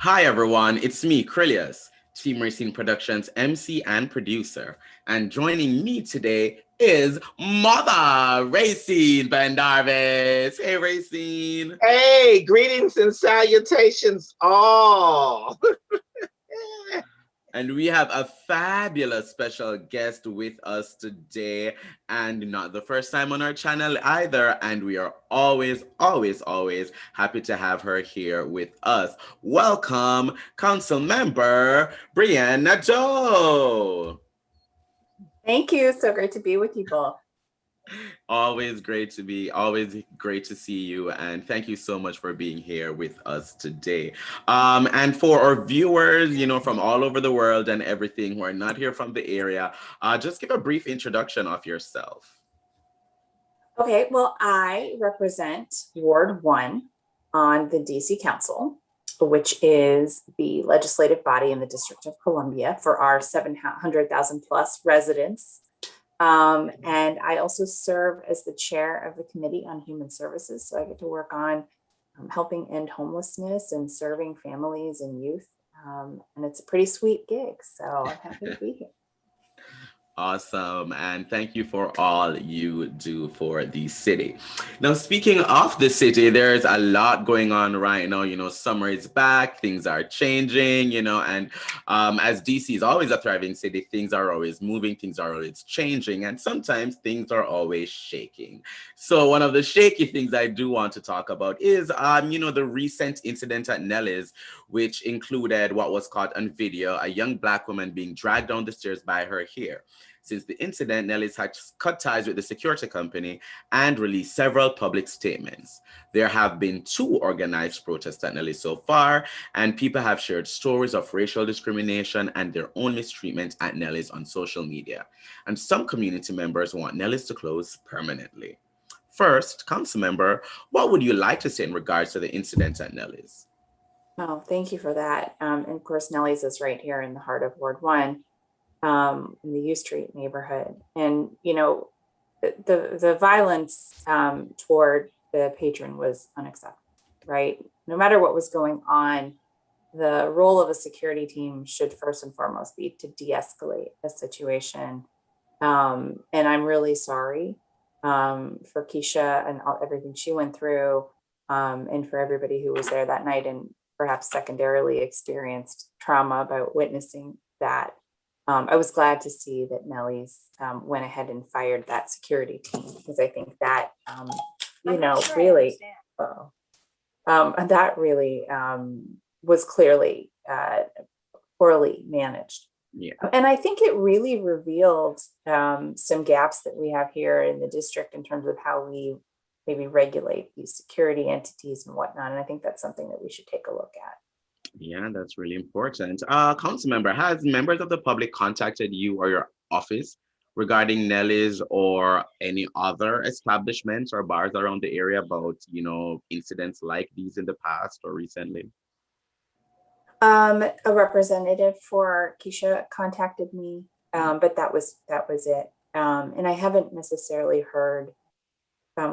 Hi everyone, it's me, Krylios, Team Rayceen Productions MC and producer. And joining me today is Mother Rayceen Pendarvis. Hey Rayceen. Hey, greetings and salutations all. And we have a fabulous special guest with us today, and not the first time on our channel either. And we are always happy to have her here with us. Welcome, Councilmember Brianne Nadeau. Thank you. So great to be with you both. Always great to see you, and thank you so much for being here with us today. And for our viewers, from all over the world and everything who are not here from the area, just give a brief introduction of yourself. Okay, well, I represent Ward 1 on the DC Council, which is the legislative body in the District of Columbia for our 700,000 plus residents. And I also serve as the chair of the Committee on Human Services. So I get to work on helping end homelessness and serving families and youth. And it's a pretty sweet gig. So I'm happy to be here. Awesome. And thank you for all you do for the city. Now, speaking of the city, there's a lot going on right now. Summer is back, things are changing, and as DC is always a thriving city, things are always moving, things are always changing, and sometimes things are always shaking. So one of the shaky things I do want to talk about is, the recent incident at Nellie's, which included what was caught on video, a young Black woman being dragged down the stairs by her hair. Since the incident, Nellie's had cut ties with the security company and released several public statements. There have been 2 organized protests at Nellie's so far, and people have shared stories of racial discrimination and their own mistreatment at Nellie's on social media. And some community members want Nellie's to close permanently. First, Councilmember, what would you like to say in regards to the incident at Nellie's? Oh, thank you for that. And of course, Nellie's is right here in the heart of Ward 1. In the U Street neighborhood. And, the violence toward the patron was unacceptable, right? No matter what was going on, the role of a security team should first and foremost be to de-escalate a situation. And I'm really sorry for Keisha and everything she went through, and for everybody who was there that night and perhaps secondarily experienced trauma about witnessing that. I was glad to see that Nellie's went ahead and fired that security team, because I think that, really was clearly poorly managed. Yeah. And I think it really revealed some gaps that we have here in the district in terms of how we maybe regulate these security entities and whatnot. And I think that's something that we should take a look at. Yeah, that's really important. Council member, has members of the public contacted you or your office regarding Nellie's or any other establishments or bars around the area about, incidents like these in the past or recently? A representative for Keisha contacted me, but that was it. And I haven't necessarily heard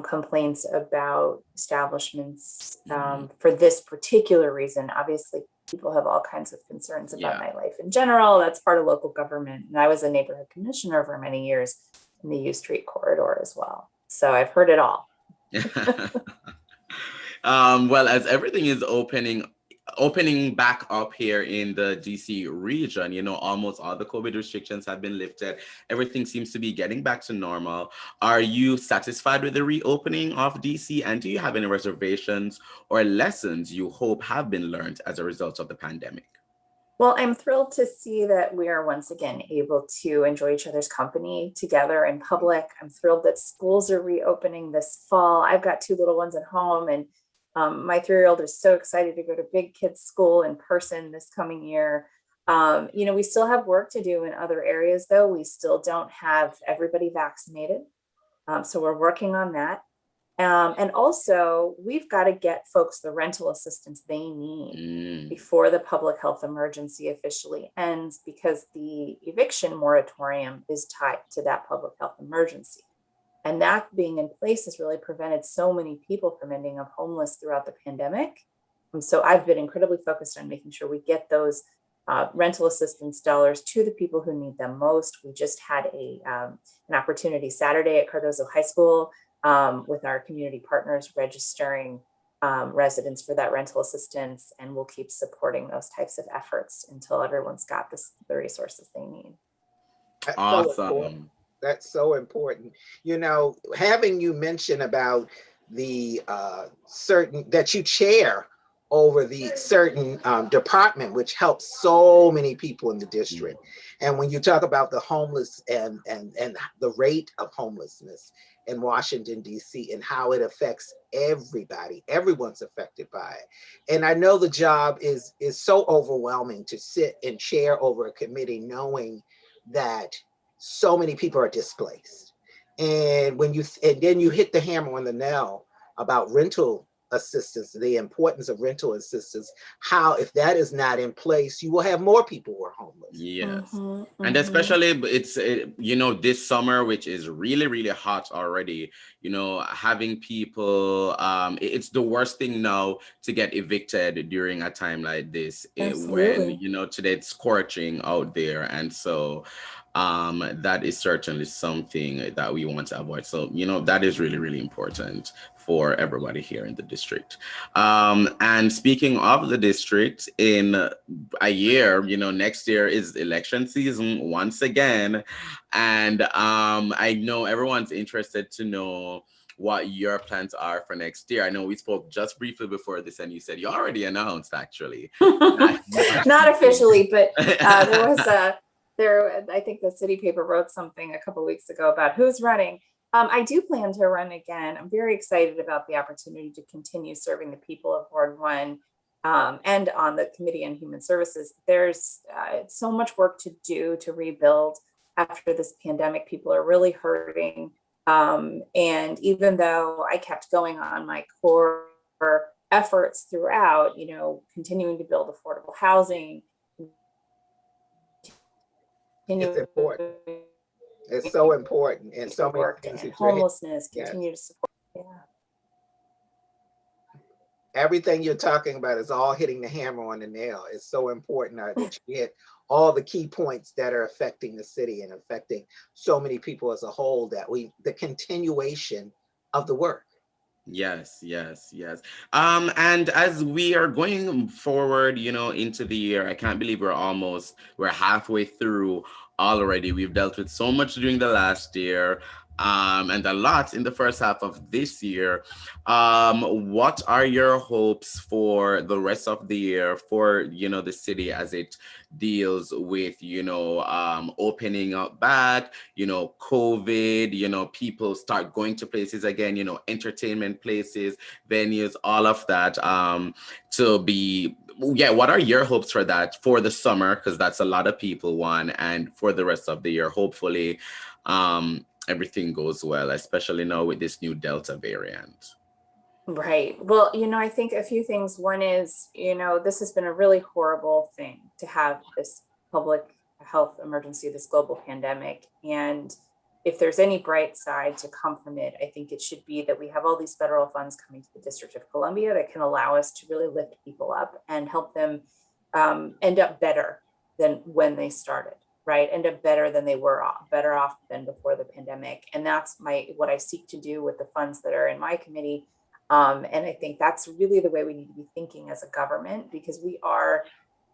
complaints about establishments for this particular reason. Obviously, people have all kinds of concerns about nightlife in general. That's part of local government. And I was a neighborhood commissioner for many years in the U Street corridor as well. So I've heard it all. Well, as everything is opening back up here in the DC region, almost all the COVID restrictions have been lifted. Everything seems to be getting back to normal. Are you satisfied with the reopening of DC? And do you have any reservations or lessons you hope have been learned as a result of the pandemic? Well, I'm thrilled to see that we are once again able to enjoy each other's company together in public. I'm thrilled that schools are reopening this fall. I've got 2 little ones at home, and my 3-year-old is so excited to go to big kids school in person this coming year. We still have work to do in other areas, though. We still don't have everybody vaccinated. So we're working on that. And also, we've got to get folks the rental assistance they need before the public health emergency officially ends, because the eviction moratorium is tied to that public health emergency. And that being in place has really prevented so many people from ending up homeless throughout the pandemic. So I've been incredibly focused on making sure we get those rental assistance dollars to the people who need them most. We just had an opportunity Saturday at Cardozo High School with our community partners registering residents for that rental assistance, and we'll keep supporting those types of efforts until everyone's got the resources they need. That's Awesome. so important. That's so important. You know, having you mention about the certain that you chair over the certain department, which helps so many people in the district. And when you talk about the homeless and the rate of homelessness in Washington, D.C., and how it affects everybody, everyone's affected by it. And I know the job is so overwhelming to sit and chair over a committee knowing that so many people are displaced. And then you hit the hammer on the nail about rental assistance, the importance of rental assistance, how if that is not in place, you will have more people who are homeless. Yes. And especially it's, you know, this summer, which is really, really hot already, you know, having people, it's the worst thing now to get evicted during a time like this, when, you know, today it's scorching out there. And so that is certainly something that we want to avoid. So, you know, that is really, really important for everybody here in the district. And speaking of the district, in a year, you know, next year is election season once again. And I know everyone's interested to know what your plans are for next year. I know we spoke just briefly before this and you said you already announced, actually. Not officially, but there was I think the city paper wrote something a couple of weeks ago about who's running. I do plan to run again. I'm very excited about the opportunity to continue serving the people of Ward 1 and on the Committee on Human Services. There's so much work to do to rebuild after this pandemic. People are really hurting. And even though I kept going on my core efforts throughout, you know, continuing to build affordable housing. It's important. It's so important. And so many things that homelessness, continue to support. Yeah. Everything you're talking about is all hitting the hammer on the nail. It's so important that you hit all the key points that are affecting the city and affecting so many people as a whole, that the continuation of the work. Yes, yes, yes. And as we are going forward, you know, into the year, I can't believe we're halfway through already. We've dealt with so much during the last year, and a lot in the first half of this year. What are your hopes for the rest of the year for, you know, the city as it deals with, you know, opening up back, you know, COVID, you know, people start going to places again, you know, entertainment places, venues, all of that, what are your hopes for that for the summer? Because that's a lot of people, and for the rest of the year, hopefully, everything goes well, especially now with this new Delta variant. Right. Well, you know, I think a few things. One is, you know, this has been a really horrible thing to have this public health emergency, this global pandemic. And if there's any bright side to come from it, I think it should be that we have all these federal funds coming to the District of Columbia that can allow us to really lift people up and help them end up better than when they started, right? End up better than they were, better off than before the pandemic. And that's what I seek to do with the funds that are in my committee. And I think that's really the way we need to be thinking as a government, because we are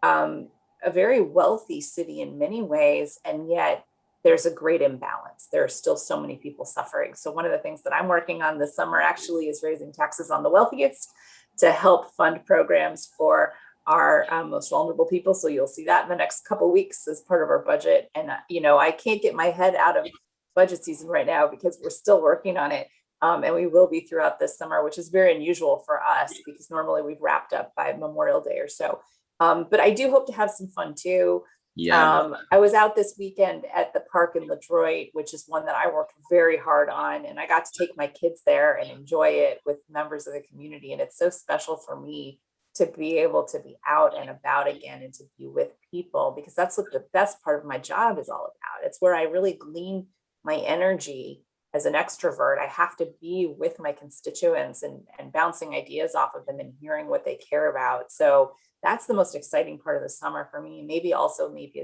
a very wealthy city in many ways, and yet there's a great imbalance. There are still so many people suffering. So one of the things that I'm working on this summer actually is raising taxes on the wealthiest to help fund programs for our most vulnerable people. So you'll see that in the next couple of weeks as part of our budget. And, you know, I can't get my head out of budget season right now because we're still working on it. And we will be throughout this summer, which is very unusual for us because normally we've wrapped up by Memorial Day or so. But I do hope to have some fun too. Yeah. I was out this weekend at the park in Ledroit, which is one that I worked very hard on, and I got to take my kids there and enjoy it with members of the community. And it's so special for me to be able to be out and about again and to be with people, because that's what the best part of my job is all about. It's where I really glean my energy as an extrovert, I have to be with my constituents and bouncing ideas off of them and hearing what they care about. So that's the most exciting part of the summer for me. Maybe a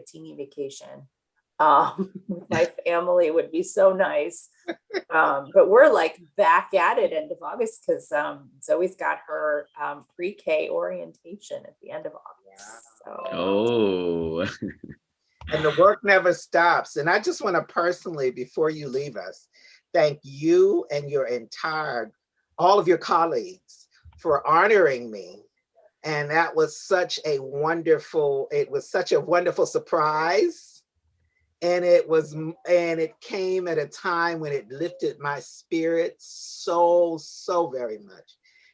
teeny vacation with my family would be so nice. But we're like back at it end of August because Zoe's got her pre-K orientation at the end of August. So. Oh. And the work never stops. And I just want to personally, before you leave us, thank you and all of your colleagues for honoring me. And that was such a wonderful surprise. And it came at a time when it lifted my spirit so very much.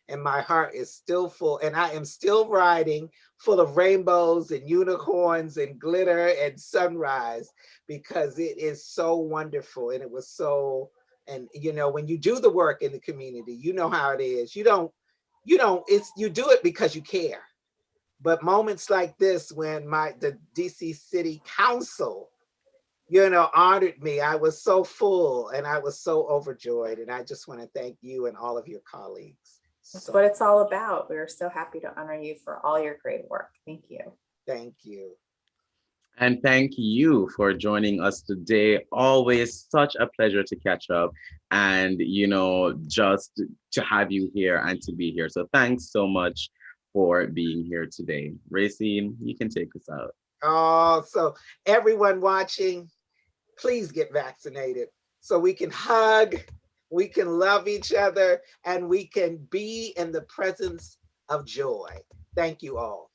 And my heart is still full, and I am still riding full of rainbows and unicorns and glitter and sunrise, because it is so wonderful. And it was so, and when you do the work in the community, you know how it is. You do it because you care. But moments like this, when the DC City Council, honored me, I was so full and I was so overjoyed. And I just want to thank you and all of your colleagues. That's what it's all about. We're so happy to honor you for all your great work. Thank you. Thank you. And thank you for joining us today. Always such a pleasure to catch up and, just to have you here and to be here. So thanks so much for being here today. Rayceen, you can take us out. Oh, so everyone watching, please get vaccinated so we can hug, we can love each other, and we can be in the presence of joy. Thank you all.